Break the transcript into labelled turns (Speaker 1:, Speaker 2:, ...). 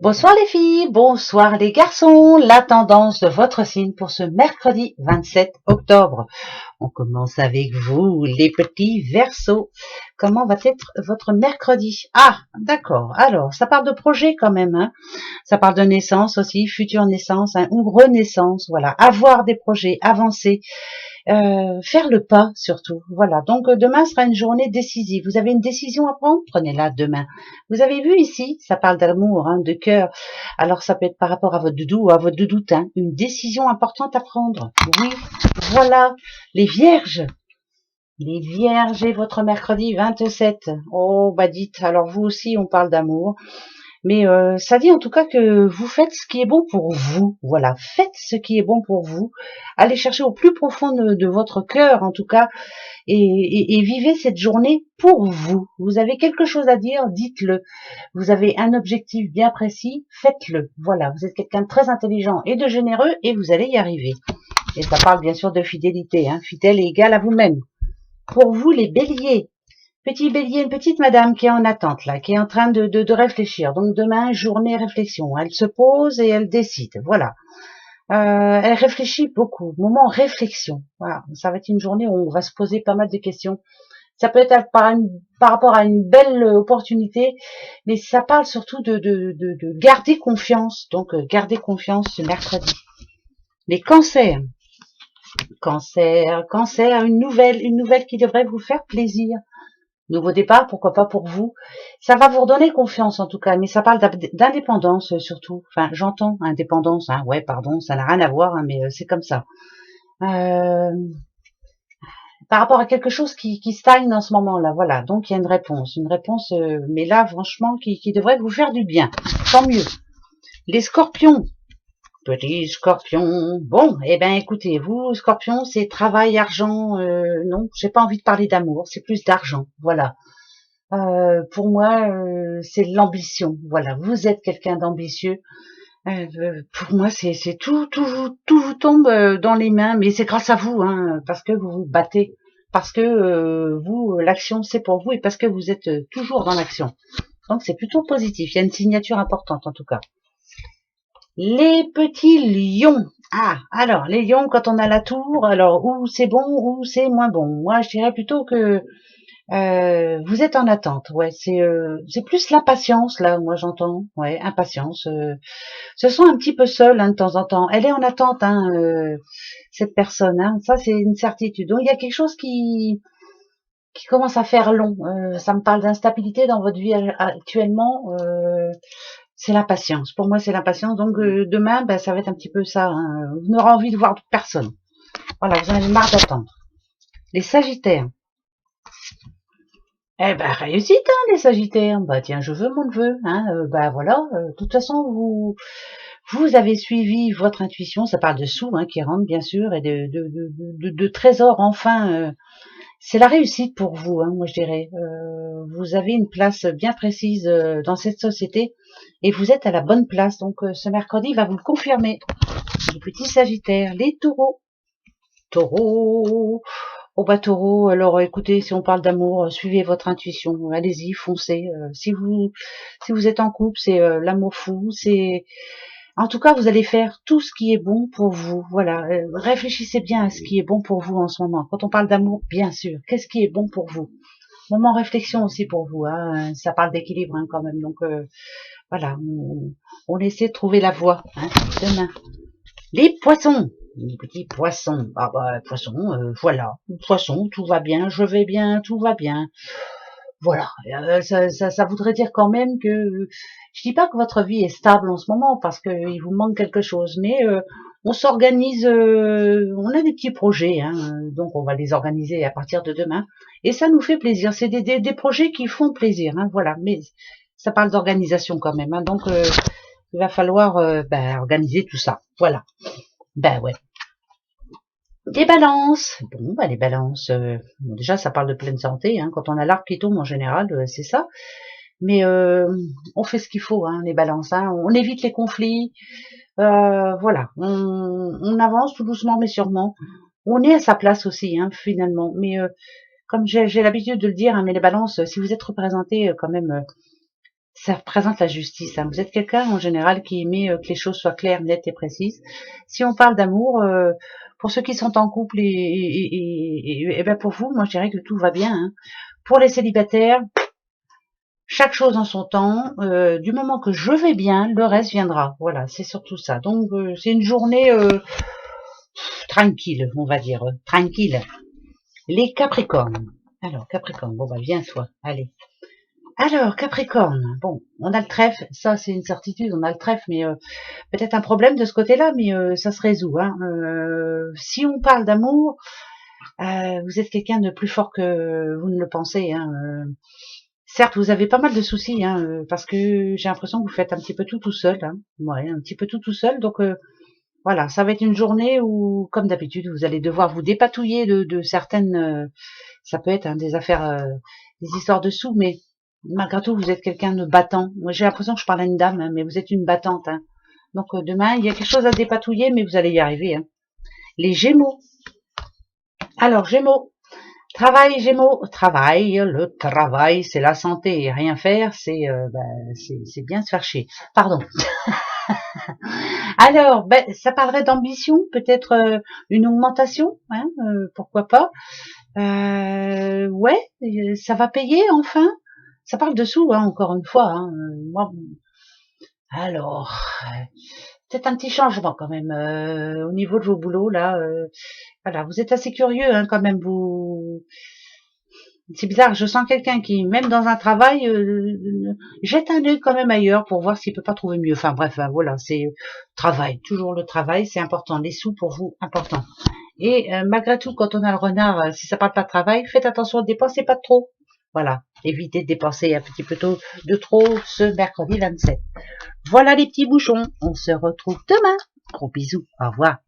Speaker 1: Bonsoir les filles, bonsoir les garçons, la tendance de votre signe pour ce mercredi 27 octobre. On commence avec vous, les petits Verseaux. Comment va être votre mercredi? Ah, d'accord, alors ça parle de projet quand même, hein. Ça parle de naissance aussi, future naissance, hein, ou renaissance, voilà, avoir des projets, avancer. Faire le pas surtout. Voilà. Donc demain sera une journée décisive. Vous avez une décision à prendre, prenez-la demain. Vous avez vu ici, ça parle d'amour, hein, de cœur. Alors ça peut être par rapport à votre doudou ou à votre doudoute, hein, une décision importante à prendre. Oui, voilà, les vierges. Les vierges et votre mercredi 27. Oh, bah dites, alors vous aussi on parle d'amour. Mais ça dit en tout cas que vous faites ce qui est bon pour vous. Voilà, faites ce qui est bon pour vous. Allez chercher au plus profond de votre cœur, en tout cas, et vivez cette journée pour vous. Vous avez quelque chose à dire, dites-le. Vous avez un objectif bien précis, faites-le. Voilà, vous êtes quelqu'un de très intelligent et de généreux, et vous allez y arriver. Et ça parle bien sûr de fidélité, hein, fidèle et égal à vous-même. Pour vous, les béliers, petit bélier, une petite madame qui est en attente, là, qui est en train de réfléchir. Donc demain, journée réflexion. Elle se pose et elle décide. Voilà. Elle réfléchit beaucoup. Moment réflexion. Voilà. Ça va être une journée où on va se poser pas mal de questions. Ça peut être par rapport à une belle opportunité, mais ça parle surtout de garder confiance. Donc, garder confiance ce mercredi. Les cancers. Cancer, une nouvelle qui devrait vous faire plaisir. Nouveau départ, pourquoi pas pour vous. Ça va vous redonner confiance en tout cas, mais ça parle d'indépendance surtout. Enfin, j'entends indépendance, hein, ouais, pardon, ça n'a rien à voir, hein, mais c'est comme ça. Par rapport à quelque chose qui stagne en ce moment-là, voilà. Donc il y a une réponse, mais là, franchement, qui devrait vous faire du bien. Tant mieux. Les scorpions. Petit scorpion. Bon, eh ben écoutez, vous, scorpion, c'est travail, argent. Non, j'ai pas envie de parler d'amour, c'est plus d'argent. Voilà. Pour moi, c'est l'ambition. Voilà, vous êtes quelqu'un d'ambitieux. Pour moi, c'est tout vous tombe dans les mains, mais c'est grâce à vous, hein, parce que vous vous battez, parce que vous, l'action, c'est pour vous, et parce que vous êtes toujours dans l'action. Donc, c'est plutôt positif. Il y a une signature importante, en tout cas. Les petits lions. Ah, alors, les lions, quand on a la tour, alors, où c'est bon, où c'est moins bon. Moi, je dirais plutôt que vous êtes en attente, ouais, c'est plus l'impatience là, moi j'entends, ouais, impatience. Se sent un petit peu seule, hein, de temps en temps. Elle est en attente, hein, cette personne, hein, ça c'est une certitude. Donc il y a quelque chose qui commence à faire long. Ça me parle d'instabilité dans votre vie actuellement. C'est l'impatience. Pour moi c'est l'impatience. Donc demain, ben, ça va être un petit peu ça. Hein. Vous n'aurez envie de voir personne. Voilà, vous en avez marre d'attendre. Les Sagittaires. Eh ben réussite, hein, les Sagittaires. Bah tiens, je veux mon neveu, hein. Bah voilà. De toute façon, vous avez suivi votre intuition. Ça parle de sous, hein, qui rentrent bien sûr et de trésors. Enfin, c'est la réussite pour vous, hein, moi je dirais. Vous avez une place bien précise dans cette société et vous êtes à la bonne place. Donc ce mercredi va vous le confirmer. Les petits Sagittaires, les Taureaux. Taureaux. Oh bah taureau, alors écoutez, si on parle d'amour, suivez votre intuition, allez-y, foncez. Si vous êtes en couple, c'est l'amour fou, c'est en tout cas vous allez faire tout ce qui est bon pour vous. Voilà, réfléchissez bien à ce qui est bon pour vous en ce moment. Quand on parle d'amour, bien sûr, qu'est-ce qui est bon pour vous? Moment réflexion aussi pour vous, hein. Ça parle d'équilibre hein, quand même. Donc voilà, on essaie de trouver la voie hein, demain. Les poissons, les petits poissons. Ah bah poisson, voilà. Poisson, tout va bien, je vais bien, tout va bien. Voilà. Ça voudrait dire quand même que je dis pas que votre vie est stable en ce moment parce qu'il vous manque quelque chose, mais on s'organise, on a des petits projets, hein, donc on va les organiser à partir de demain, et ça nous fait plaisir. C'est des projets qui font plaisir, hein, voilà. Mais ça parle d'organisation quand même, hein, donc il va falloir organiser tout ça. Voilà. Ben ouais. Des balances. Bon, bah les balances, bon, déjà ça parle de pleine santé. Hein, quand on a l'arbre qui tombe en général, c'est ça. Mais on fait ce qu'il faut, hein, les balances. Hein, on évite les conflits. Voilà, on avance tout doucement mais sûrement. On est à sa place aussi, hein, finalement. Mais comme j'ai l'habitude de le dire, hein, mais les balances, si vous êtes représentés quand même Ça représente la justice. Hein. Vous êtes quelqu'un en général qui aimait que les choses soient claires, nettes et précises. Si on parle d'amour, pour ceux qui sont en couple et ben pour vous, moi je dirais que tout va bien. Hein. Pour les célibataires, chaque chose en son temps. Du moment que je vais bien, le reste viendra. Voilà, c'est surtout ça. Donc c'est une journée tranquille, on va dire, tranquille. Les Capricornes. Alors Capricorne, bon bah viens toi, allez. Alors, Capricorne, bon, on a le trèfle, ça c'est une certitude, on a le trèfle, mais peut-être un problème de ce côté-là, mais ça se résout. Hein. Si on parle d'amour, vous êtes quelqu'un de plus fort que vous ne le pensez. Hein. Certes, vous avez pas mal de soucis, hein, parce que j'ai l'impression que vous faites un petit peu tout seul. Hein. Ouais, un petit peu tout seul, donc voilà, ça va être une journée où, comme d'habitude, vous allez devoir vous dépatouiller de certaines... ça peut être hein, des affaires, des histoires de sous, mais malgré tout, vous êtes quelqu'un de battant. Moi, j'ai l'impression que je parle à une dame, hein, mais vous êtes une battante. Hein. Donc demain, il y a quelque chose à dépatouiller, mais vous allez y arriver. Hein. Les Gémeaux. Alors, Gémeaux. Travail, Gémeaux. Travail. Le travail, c'est la santé. Et rien faire, c'est bien se faire chier. Pardon. Alors, ça parlerait d'ambition, peut-être une augmentation, hein, pourquoi pas. Ouais, ça va payer enfin. Ça parle de sous, hein, encore une fois. Hein, moi, alors, peut-être un petit changement quand même au niveau de vos boulots là. Voilà, vous êtes assez curieux hein, quand même. Vous, c'est bizarre. Je sens quelqu'un qui, même dans un travail, jette un œil quand même ailleurs pour voir s'il peut pas trouver mieux. Enfin bref, hein, voilà, c'est travail, toujours le travail, c'est important. Les sous pour vous, important. Et malgré tout, quand on a le renard, si ça parle pas de travail, faites attention, dépensez pas trop. Voilà, évitez de dépenser un petit peu de trop ce mercredi 27. Voilà les petits bouchons, on se retrouve demain. Gros bisous, au revoir.